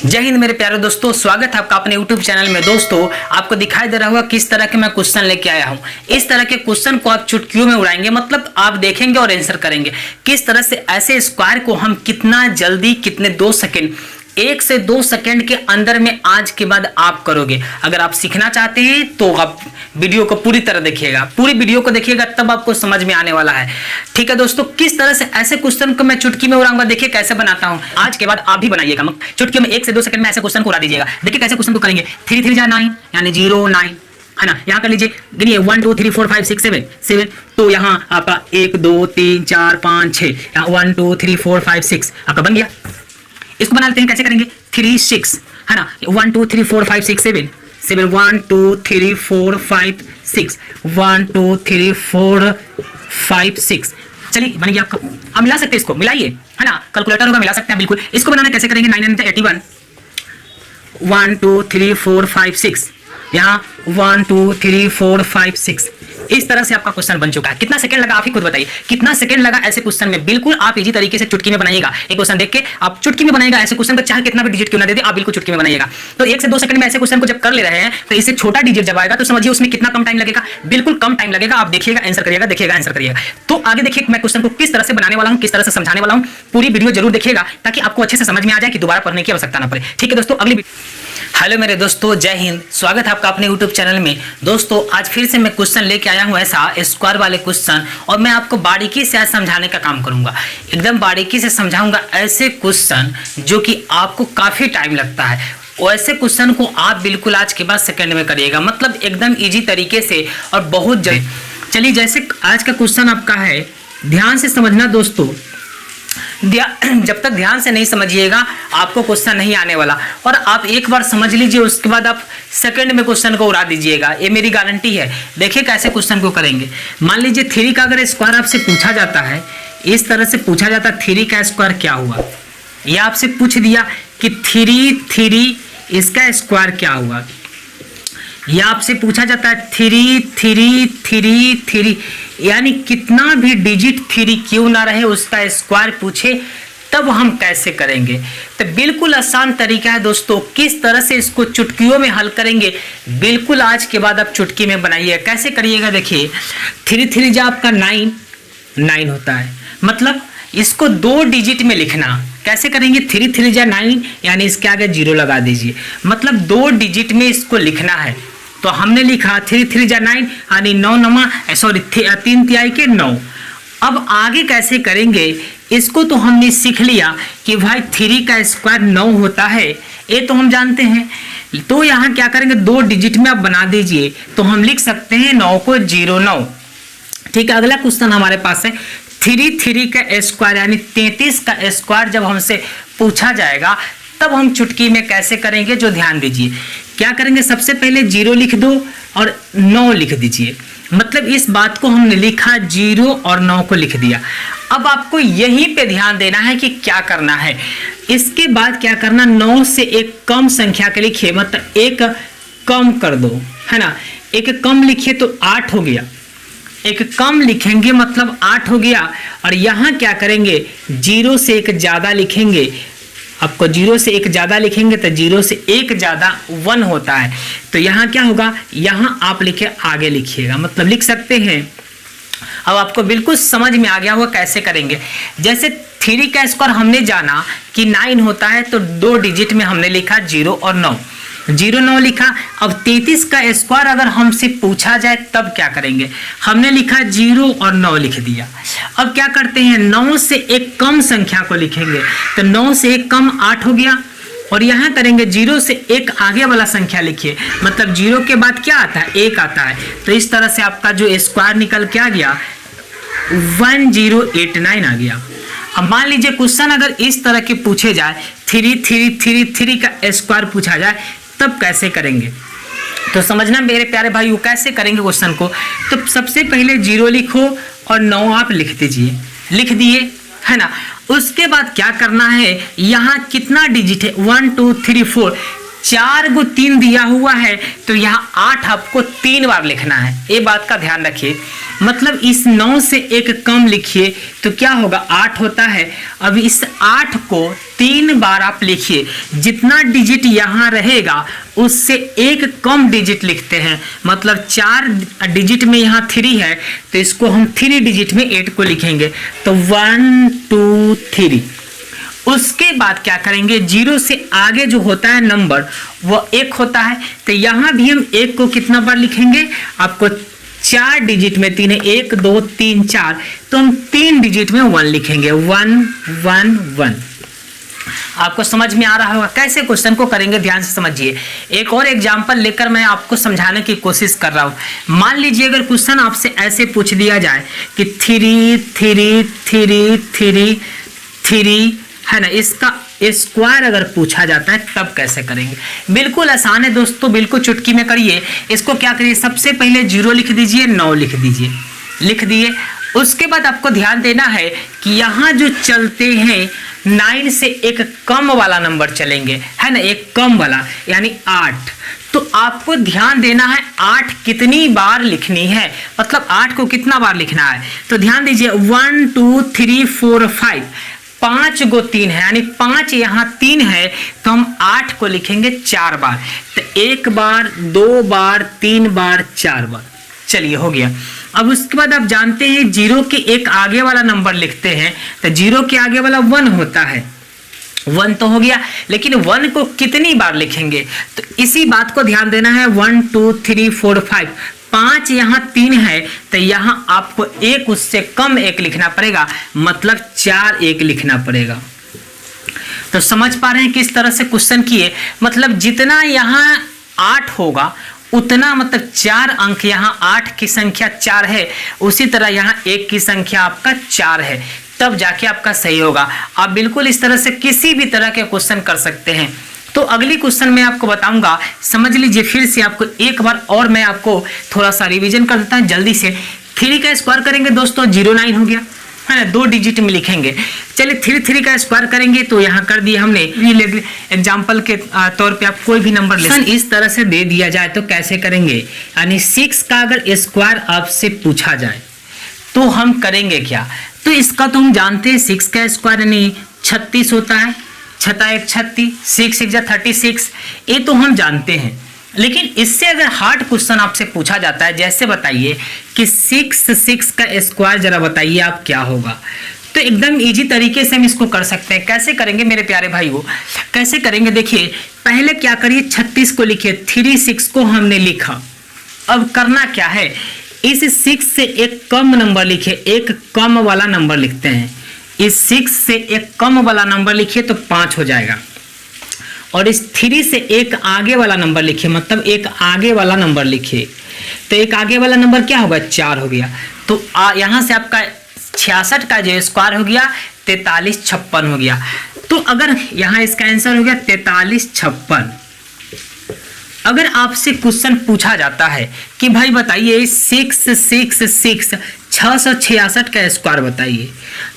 जय हिंद मेरे प्यारे दोस्तों, स्वागत है आपका अपने YouTube चैनल में। दोस्तों आपको दिखाई दे रहा होगा किस तरह के मैं क्वेश्चन लेके आया हूं। इस तरह के क्वेश्चन को आप चुटकियों में उड़ाएंगे, मतलब आप देखेंगे और आंसर करेंगे किस तरह से। ऐसे स्क्वायर को हम कितना जल्दी, कितने 2 सेकंड, 1 से 2 सेकंड के अंदर में आज के बाद आप करोगे। अगर आप सीखना चाहते हैं तो आप वीडियो को पूरी तरह देखिएगा, पूरी वीडियो को देखिएगा, तब आपको समझ में आने वाला है। ठीक है दोस्तों, किस तरह से ऐसे क्वेश्चन को मैं चुटकी में उड़ाऊंगा, देखिए कैसे बनाता हूं। आज के बाद आप भी बनाइएगा, चुटकी में 1 से 2 सेकंड में ऐसे क्वेश्चन को उड़ा दीजिएगा। देखिए कैसे क्वेश्चन को करेंगे। 3 3 जा 9 यानी 0 9 है ना। यहाँ कर लीजिए, गिनिए 1 2 3 4 5 6 7 7। तो यहाँ आपका 1 2 3 4 5 6, यहाँ 1 2 3 4 5 6 आपका बन गया। इसको बना लेते हैं, कैसे करेंगे। 3 6 है ना, 1 2 3 4 5 6 7 7 1 2 3 4 5 6 1 2 3 4 5 6। चलिए बन गया आपका। आप मिला सकते हैं, इसको मिलाइए है ना, कैलकुलेटर होगा, मिला सकते हैं बिल्कुल। इसको बनाना कैसे करेंगे। 9 9 81 1 2 3 4 5 6, यहाँ 1 2 3 4 5 6। इस तरह से आपका क्वेश्चन बन चुका है। कितना सेकंड लगा आप ही खुद बताइए, कितना सेकंड लगा ऐसे क्वेश्चन में। बिल्कुल आप इजी तरीके से चुटकी में बनाइएगा। एक क्वेश्चन देख के आप चुटकी में बनाइएगा ऐसे क्वेश्चन को, चाहे कितना भी डिजिट क्यों ना दे दे, आप बिल्कुल चुटकी में बनाइएगा। तो 1 से 2 सेकंड में ऐसे क्वेश्चन को जब कर ले रहे हैं तो इससे छोटा डिजिट जब आएगा तो समझिए उसमें कितना कम टाइम लगेगा। बिल्कुल कम टाइम लगेगा। आप देखिएगा, आंसर करिएगा, देखिएगा आंसर करिएगा। तो आगे देखिए मैं क्वेश्चन को किस तरह से बनाने वाला हूं, किस तरह से समझाने वाला हूं। पूरी वीडियो जरूर देखिएगा ताकि आपको अच्छे से समझ में आ जाए कि दोबारा पढ़ने की आवश्यकता ना पड़े। ठीक है दोस्तों, अगली। हेलो मेरे दोस्तों, जय हिंद, स्वागत है आपका अपने YouTube चैनल में। दोस्तों आज फिर से मैं क्वेश्चन लेके आया हूं, ऐसा स्क्वायर वाले क्वेश्चन, और मैं आपको बारीकी से आज समझाने का काम करूंगा। एकदम बारीकी से समझाऊंगा ऐसे क्वेश्चन जो कि आपको काफी टाइम लगता है। वैसे क्वेश्चन को आप बिल्कुल आज के बाद सेकंड में करिएगा, मतलब एकदम इजी तरीके से और बहुत जल्दी। चलिए जैसे आज का क्वेश्चन आपका है, ध्यान से समझना दोस्तों। जब तक ध्यान से नहीं समझिएगा आपको क्वेश्चन नहीं आने वाला। और आप एक बार समझ लीजिए, उसके बाद आप सेकंड में क्वेश्चन को उड़ा दीजिएगा, ये मेरी गारंटी है। देखिए कैसे क्वेश्चन को करेंगे। मान लीजिए 3 का अगर स्क्वायर आपसे पूछा जाता है, इस तरह से पूछा जाता है 3 का स्क्वायर क्या हुआ। यह आपसे पूछ दिया कि 3 इसका स्क्वायर क्या हुआ। यह आपसे पूछा जाता है 3 3 3 3, यानी कितना भी डिजिट 3 क्यों ना रहे उसका स्क्वायर पूछे, तब हम कैसे करेंगे। तो बिल्कुल आसान तरीका है दोस्तों, किस तरह से इसको चुटकियों में हल करेंगे। बिल्कुल आज के बाद आप चुटकी में बनाइए। कैसे करिएगा, देखिए 3 3 जो आपका 9 होता है, मतलब इसको 2 डिजिट में लिखना। कैसे करेंगे। 3 3 जा 9 यानी इसके आगे 0 लगा दीजिए, मतलब 2 डिजिट में इसको लिखना है। तो हमने लिखा 3 3 जा 9 यानी 9 नमा 3 तिहाई के 9। अब आगे कैसे करेंगे, इसको तो हमने सीख लिया कि भाई 3 का स्क्वायर 9 होता है, ये तो हम जानते हैं। तो यहाँ क्या करेंगे, 2 डिजिट में आप बना दीजिए। तो हम लिख सकते हैं 9 को 0 9। ठीक है, अगला क्वेश्चन हमारे पास है 3 का स्क्वायर यानी 33 का स्क्वायर जब हमसे पूछा जाएगा तब हम चुटकी में कैसे करेंगे, जो ध्यान दीजिए। क्या करेंगे, सबसे पहले 0 लिख दो और 9 लिख दीजिए। मतलब इस बात को हमने लिखा, 0 और 9 को लिख दिया। अब आपको यहीं पे ध्यान देना है कि क्या करना है। इसके बाद क्या करना, 9 से एक कम संख्या के लिखिए, मतलब एक कम कर दो, है ना। एक कम लिखिए तो 8 हो गया। एक कम लिखेंगे मतलब 8 हो गया। और यहाँ क्या करेंगे, 0 से एक ज्यादा लिखेंगे। आपको 0 से एक ज्यादा लिखेंगे तो 0 से एक ज्यादा 1 होता है। तो यहाँ क्या होगा, यहाँ आप लिखे आगे लिखिएगा, मतलब लिख सकते हैं। अब आपको बिल्कुल समझ में आ गया होगा कैसे करेंगे। जैसे 3 का स्क्वायर हमने जाना कि 9 होता है, तो 2 डिजिट में हमने लिखा 0 और 9, 0 9 लिखा। अब 33 का स्क्वायर अगर हमसे पूछा जाए तब क्या करेंगे, हमने लिखा 0 और 9 लिख दिया। अब क्या करते हैं, 9 से एक कम संख्या को लिखेंगे। तो 9 से एक कम 8 हो गया। और यहाँ करेंगे 0 से एक आगे वाला संख्या लिखिए, मतलब 0 के बाद क्या आता है, 1 आता है। तो इस तरह से आपका जो स्क्वायर निकल के आ गया 1089 आ गया। अब मान लीजिए क्वेश्चन अगर इस तरह के पूछे जाए, 3 3 3 3 का स्क्वायर पूछा जाए तब कैसे करेंगे। तो समझना मेरे प्यारे भाइयों, कैसे करेंगे क्वेश्चन को। तो सबसे पहले 0 लिखो और 9 आप लिख दीजिए, लिख दिए, है ना। उसके बाद क्या करना है, यहाँ कितना डिजिट है, 1 2 3 4, 4 को 3 दिया हुआ है, तो यहाँ 8 आपको 3 बार लिखना है। ये बात का ध्यान रखिए। मतलब इस 9 से एक कम लिखिए तो क्या होगा, 8 होता है। अब इस 8 को 3 बार आप लिखिए। जितना डिजिट यहाँ रहेगा उससे एक कम डिजिट लिखते हैं, मतलब 4 डिजिट में यहाँ 3 है तो इसको हम 3 डिजिट में 8 को लिखेंगे, तो 1 2 3। उसके बाद क्या करेंगे, 0 से आगे जो होता है नंबर वो 1 होता है, तो यहाँ भी हम 1 को कितना बार लिखेंगे, आपको 4 डिजिट में 3 है, 1 2 3 4, तो हम 3 डिजिट में 1 लिखेंगे, 1 1 1। आपको समझ में आ रहा होगा कैसे क्वेश्चन को करेंगे, ध्यान से समझिए। एक और एग्जांपल लेकर मैं आपको समझाने की कोशिश कर रहा हूं। मान लीजिए अगर क्वेश्चन आपसे ऐसे पूछ दिया जाए कि 3 3 3 3 3 है ना, इसका स्क्वायर अगर पूछा जाता है तब कैसे करेंगे। बिल्कुल आसान है दोस्तों, बिल्कुल चुटकी में करिए। इसको क्या करिए, सबसे पहले 0 लिख दीजिए, 9 लिख दीजिए, लिख दिए। उसके बाद आपको ध्यान देना है कि यहाँ जो चलते हैं 9 से एक कम वाला नंबर चलेंगे, है ना, एक कम वाला यानी 8। तो आपको ध्यान देना है 8 कितनी बार लिखनी है, मतलब 8 को कितना बार लिखना है। तो ध्यान दीजिए 1 2 3 4 5, 5 गो 3 है, यानी 5 यहाँ 3 है, तो हम 8 को लिखेंगे 4 बार। तो 1 बार 2 बार 3 बार 4 बार। चलिए हो गया। अब उसके बाद आप जानते हैं 0 के एक आगे वाला नंबर लिखते हैं, तो 0 के आगे वाला 1 होता है, 1 तो हो गया, लेकिन 1 को कितनी बार लिखेंगे, तो इसी बात को ध्यान देना है। 1 2 3 4 5, 5 यहाँ 3 है, तो यहाँ आपको एक उससे कम 1 लिखना पड़ेगा, मतलब 4 1 लिखना पड़ेगा। तो समझ पा रहे हैं किस तरह से क्वेश्चन किए, मतलब जितना यहाँ 8 होगा उतना, मतलब 4 अंक यहाँ 8 की संख्या 4 है, उसी तरह यहाँ 1 की संख्या आपका 4 है, तब जाके आपका सही होगा। आप बिल्कुल इस तरह से किसी भी तरह के क्वेश्चन कर सकते हैं। तो अगली क्वेश्चन मैं आपको बताऊंगा, समझ लीजिए फिर से आपको एक बार और मैं आपको थोड़ा सा रिवीजन कर देता हूं जल्दी से। 3 का स्क्वायर करेंगे दोस्तों 09 हो गया, है ना, 2 डिजिट में लिखेंगे। चलिए 3 का स्क्वायर करेंगे तो यहाँ कर दिया हमने। एग्जाम्पल के तौर पे आप कोई भी नंबर ले, इस तरह से दे दिया जाए तो कैसे करेंगे, यानी 6 का अगर स्क्वायर आपसे पूछा जाए तो हम करेंगे क्या। तो इसका तो हम जानते हैं 6 का स्क्वायर यानी 36 होता है, 6 1 36, 6 6 36, ये तो हम जानते हैं। लेकिन इससे अगर हार्ड क्वेश्चन आपसे पूछा जाता है, जैसे बताइए कि 6 का स्क्वायर जरा बताइए आप क्या होगा, तो एकदम इजी तरीके से हम इसको कर सकते हैं। कैसे करेंगे मेरे प्यारे भाइयों, कैसे करेंगे, देखिए पहले क्या करिए 36 को लिखिए, 3 6 को हमने लिखा। अब करना क्या है, इस 6 से एक कम नंबर लिखिए, एक कम वाला नंबर लिखते हैं। इस 6 से एक कम वाला नंबर लिखिए तो 5 हो जाएगा, और इस 3 से एक आगे वाला नंबर लिखिए, मतलब एक आगे वाला नंबर लिखिए, तो एक आगे वाला नंबर क्या होगा, 4 हो गया। तो यहाँ से आपका 66 का जो स्क्वायर हो गया 43 56 हो गया। तो अगर यहाँ इसका आंसर हो गया 43 56। अगर आपसे क्वेश्चन पूछा जाता है कि भाई बताइए 6 6 6 666 का स्क्वायर बताइए,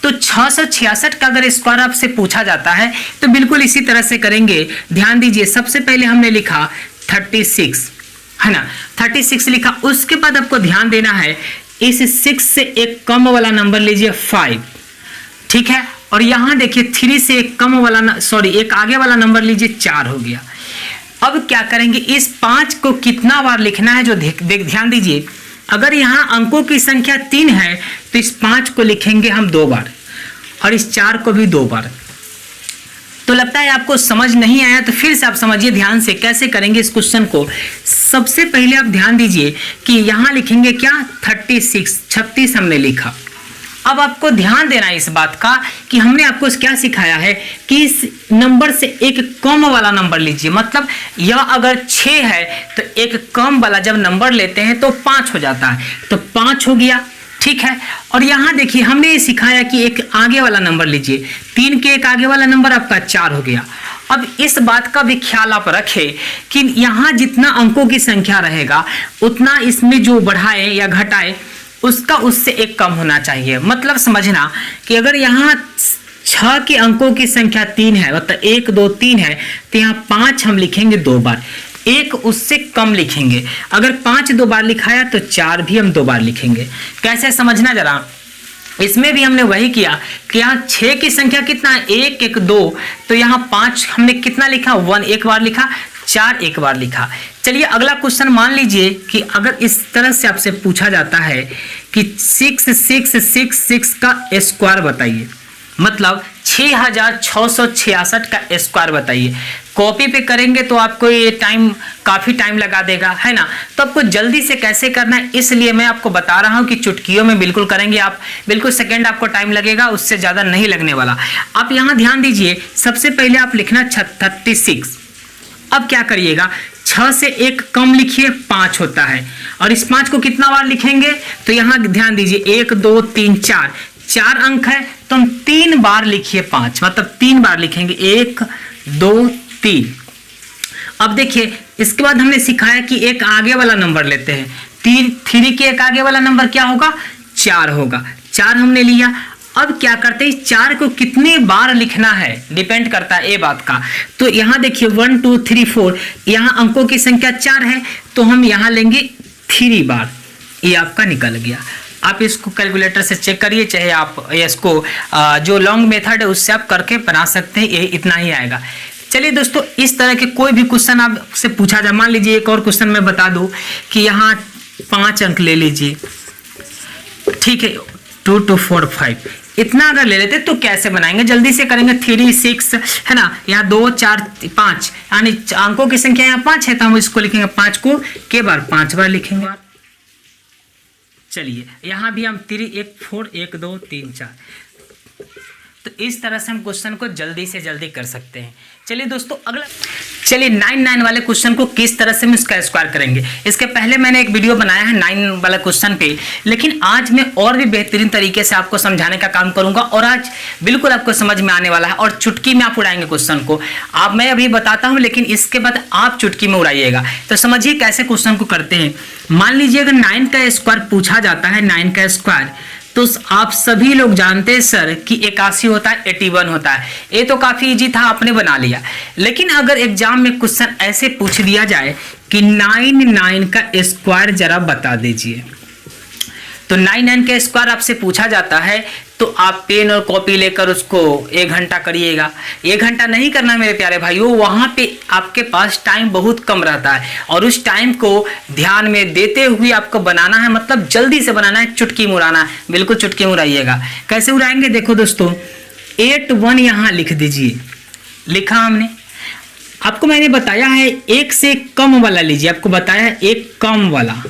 तो 666 का अगर स्क्वायर आपसे पूछा जाता है तो बिल्कुल इसी तरह से करेंगे। ध्यान दीजिए सबसे पहले हमने लिखा 36, है ना, 36 लिखा। उसके बाद आपको ध्यान देना है इस 6 से एक कम वाला नंबर लीजिए 5, ठीक है, और यहाँ देखिए 3 से एक कम वाला एक आगे वाला नंबर लीजिए 4 हो गया। अब क्या करेंगे, इस 5 को कितना बार लिखना है जो ध्यान दीजिए, अगर यहाँ अंकों की संख्या 3 है तो इस 5 को लिखेंगे हम 2 बार, और इस 4 को भी 2 बार। तो लगता है आपको समझ नहीं आया, तो फिर से आप समझिए ध्यान से कैसे करेंगे इस क्वेश्चन को। सबसे पहले आप ध्यान दीजिए कि यहाँ लिखेंगे क्या, 36 हमने लिखा। अब आपको ध्यान देना है इस बात का कि हमने आपको क्या सिखाया है कि इस नंबर से एक कम वाला नंबर लीजिए, मतलब यह अगर 6 है तो एक कम वाला जब नंबर लेते हैं तो 5 हो जाता है, तो 5 हो गया, ठीक है। और यहाँ देखिए हमने ये सिखाया कि एक आगे वाला नंबर लीजिए, 3 के एक आगे वाला नंबर आपका 4 हो गया। अब इस बात का भी ख्याल आप रखें कि यहाँ जितना अंकों की संख्या रहेगा उतना इसमें जो बढ़ाए या घटाए उसका उससे एक कम होना चाहिए। मतलब समझना कि अगर यहाँ 6 के अंकों की संख्या 3 है, मतलब 1 2 3 है, तो यहाँ 5 हम लिखेंगे 2 बार, 1 उससे कम लिखेंगे। अगर 5 2 बार लिखाया तो 4 भी हम 2 बार लिखेंगे। कैसे समझना जरा, इसमें भी हमने वही किया कि यहाँ 6 की संख्या कितना है, 1 1 2, तो यहाँ 5 हमने कितना लिखा, 1 एक बार लिखा, 4 एक बार लिखा। चलिए अगला क्वेश्चन मान लीजिए कि अगर इस तरह से आपसे पूछा जाता है कि 6666 का स्क्वायर बताइए, मतलब 6666 का स्क्वायर बताइए। कॉपी पे करेंगे तो आपको ये काफी टाइम लगा देगा, है ना। तो आपको जल्दी से कैसे करना है, इसलिए मैं आपको बता रहा हूं कि चुटकियों में बिल्कुल करेंगे आप, बिल्कुल सेकंड आपको टाइम लगेगा, उससे ज्यादा नहीं लगने वाला। आप यहां ध्यान दीजिए, सबसे पहले आप लिखना 36। अब क्या करिएगा, 6 से 1 कम लिखिए, 5 होता है, और इस 5 को कितना बार लिखेंगे, तो यहां ध्यान दीजिए 1 2 3 4 अंक है, तो हम 3 बार लिखिए 5, मतलब 3 बार लिखेंगे, 1 2 3। अब देखिए इसके बाद हमने सिखाया कि एक आगे वाला नंबर लेते हैं, 3 के एक आगे वाला नंबर क्या होगा, 4 होगा। 4 हमने लिया। अब क्या करते हैं, 4 को कितने बार लिखना है डिपेंड करता है ये बात का। तो यहां देखिए 1 2 3 4, यहां अंकों की संख्या 4 है, तो हम यहां लेंगे 3 बार, ये आपका निकल गया। आप इसको कैलकुलेटर से चेक करिए, चाहे आप इसको जो लॉन्ग मेथड है उससे आप करके बना सकते हैं, ये इतना ही आएगा। चलिए दोस्तों, इस तरह के कोई भी क्वेश्चन आपसे पूछा जाए, मान लीजिए एक और क्वेश्चन मैं बता दूं कि यहाँ 5 अंक ले लीजिए, ठीक है, 2 2 4 5, इतना अगर ले लेते तो कैसे बनाएंगे, जल्दी से करेंगे। 3 6 है ना, यहाँ 2 4 5, यानी अंकों की संख्या यहाँ 5 है, तो हम इसको लिखेंगे 5 को के बार 5 बार लिखेंगे। चलिए यहाँ भी हम 3 1 4 1 2 3 4, तो इस तरह से हम क्वेश्चन को जल्दी से जल्दी कर सकते हैं। चलिए दोस्तों अगला, चलिए 9 वाले क्वेश्चन को किस तरह से हम इसका स्क्वायर करेंगे, इसके पहले मैंने एक वीडियो बनाया है 9 वाला क्वेश्चन पे, लेकिन आज मैं और भी बेहतरीन तरीके से आपको समझाने का काम करूंगा, और आज बिल्कुल आपको समझ में आने वाला है, और चुटकी में आप उड़ाएंगे क्वेश्चन को। आप मैं अभी बताता हूं, लेकिन इसके बाद आप चुटकी में उड़ाइएगा। तो समझिए कैसे क्वेश्चन को करते हैं। मान लीजिए अगर 9 का स्क्वायर पूछा जाता है, 9 का स्क्वायर, तो आप सभी लोग जानते हैं सर कि 81 होता है, 81 होता है, ये तो काफी इजी था, आपने बना लिया। लेकिन अगर एग्जाम में क्वेश्चन ऐसे पूछ दिया जाए कि 9 का स्क्वायर जरा बता दीजिए, तो 9 का स्क्वायर आपसे पूछा जाता है, तो आप पेन और कॉपी लेकर उसको 1 घंटा करिएगा। 1 घंटा नहीं करना मेरे प्यारे भाइयों, वहां पे आपके पास टाइम बहुत कम रहता है, और उस टाइम को ध्यान में देते हुए आपको बनाना है, मतलब जल्दी से बनाना है, चुटकी में उड़ाना है, बिल्कुल चुटकी में उड़ाइएगा। कैसे उड़ाएंगे देखो दोस्तों, 81 यहाँ लिख दीजिए, लिखा हमने। आपको मैंने बताया है 1 से कम वाला लीजिए, आपको बताया है 1 कम वाला,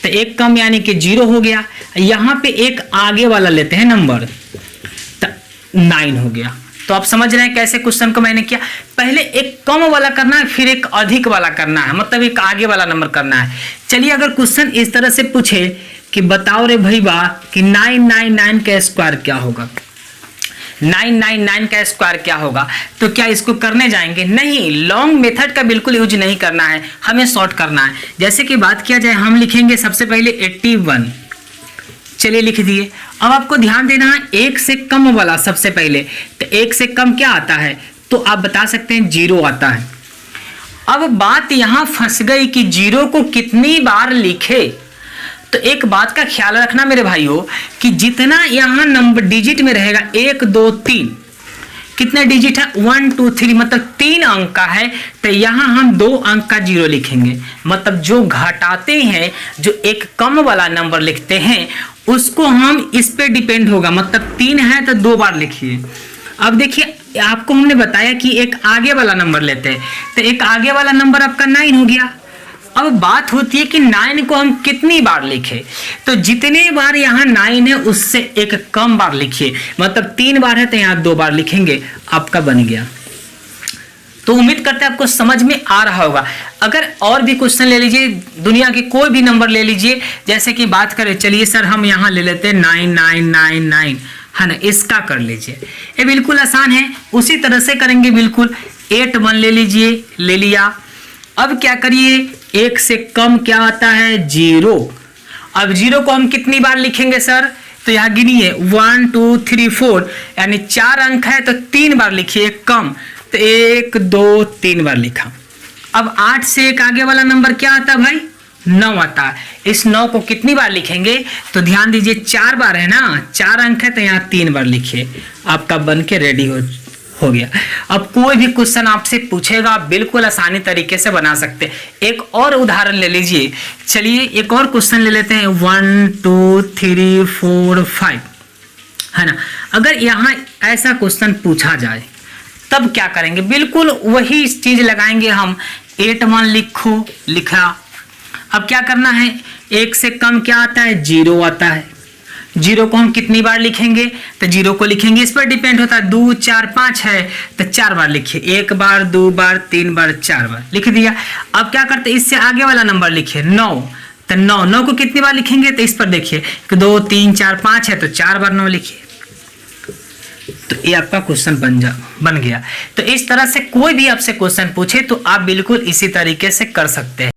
तो 1 कम यानी कि 0 हो गया। यहां पे 1 आगे वाला लेते हैं नंबर, तो 9 हो गया। तो आप समझ रहे हैं कैसे क्वेश्चन को मैंने किया, पहले 1 कम वाला करना है, फिर 1 अधिक वाला करना है, मतलब 1 आगे वाला नंबर करना है। चलिए अगर क्वेश्चन इस तरह से पूछे कि बताओ रे भैया कि 999 का स्क्वायर क्या होगा, 999 का स्क्वायर क्या होगा, तो क्या इसको करने जाएंगे? नहीं, लॉन्ग मेथड का बिल्कुल यूज नहीं करना है, हमें शॉर्ट करना है। जैसे कि बात किया जाए, हम लिखेंगे सबसे पहले 81, चलिए लिख दिए। अब आपको ध्यान देना है 1 से कम वाला सबसे पहले, तो 1 से कम क्या आता है, तो आप बता सकते हैं 0 आता है। अब बात यहां फंस गई कि 0 को कितनी बार लिखे, तो एक बात का ख्याल रखना मेरे भाइयों कि जितना यहां नंबर डिजिट में रहेगा 1 2 3, कितने डिजिट है 1 2 3, मतलब 3 अंक का है, तो यहां हम 2 अंक का 0 लिखेंगे। मतलब जो घटाते हैं, जो एक कम वाला नंबर लिखते हैं, उसको हम इस पे डिपेंड होगा, मतलब 3 है तो 2 बार लिखिए। अब देखिए आपको हमने बताया कि एक आगे वाला नंबर लेते हैं, तो एक आगे वाला नंबर आपका 9 हो गया। अब बात होती है कि 9 को हम कितनी बार लिखे, तो जितने बार यहाँ 9 है उससे एक कम बार लिखिए, मतलब 3 बार है तो यहाँ 2 बार लिखेंगे, आपका बन गया। तो उम्मीद करते हैं आपको समझ में आ रहा होगा। अगर और भी क्वेश्चन ले लीजिए, दुनिया के कोई भी नंबर ले लीजिए, जैसे कि बात करें, चलिए सर हम यहाँ ले लेते हैं 9999, है ना, इसका कर लीजिए, ये बिल्कुल आसान है। उसी तरह से करेंगे बिल्कुल। 81 ले लीजिए, ले लिया। अब क्या करिए, 1 से कम क्या आता है 0। अब 0 को हम कितनी बार लिखेंगे सर, तो यहाँ गिनिए 1 2 3 4, यानी 4 अंक है तो 3 बार लिखिए, कम तो 1 2 3 बार लिखा। अब 8 से एक आगे वाला नंबर क्या आता है भाई, 9 आता है। इस 9 को कितनी बार लिखेंगे तो ध्यान दीजिए 4 बार है ना, 4 अंक है तो यहाँ 3 बार लिखिए, आपका बन के रेडी हो गया। अब कोई भी क्वेश्चन आपसे पूछेगा आप बिल्कुल आसानी तरीके से बना सकते हैं। एक और उदाहरण ले लीजिए, चलिए एक और क्वेश्चन ले लेते हैं 1 2 3 4 5 है ना। अगर यहाँ ऐसा क्वेश्चन पूछा जाए तब क्या करेंगे, बिल्कुल वही चीज लगाएंगे हम। 8 1 लिखा। अब क्या करना है, 1 से कम क्या आता है, 0 आता है। 0 को हम कितनी बार लिखेंगे तो 0 को लिखेंगे, इस पर डिपेंड होता है। 2 4 5 है तो 4 बार लिखिए, 1 बार 2 बार 3 बार 4 बार लिख दिया। अब क्या करते, इससे आगे वाला नंबर लिखिए 9, तो 9 को कितनी बार लिखेंगे तो इस पर देखिए 2 3 4 5 है तो 4 बार 9 लिखिए। तो ये आपका क्वेश्चन बन गया। तो इस तरह से कोई भी आपसे क्वेश्चन पूछे तो आप बिल्कुल इसी तरीके से कर सकते हैं।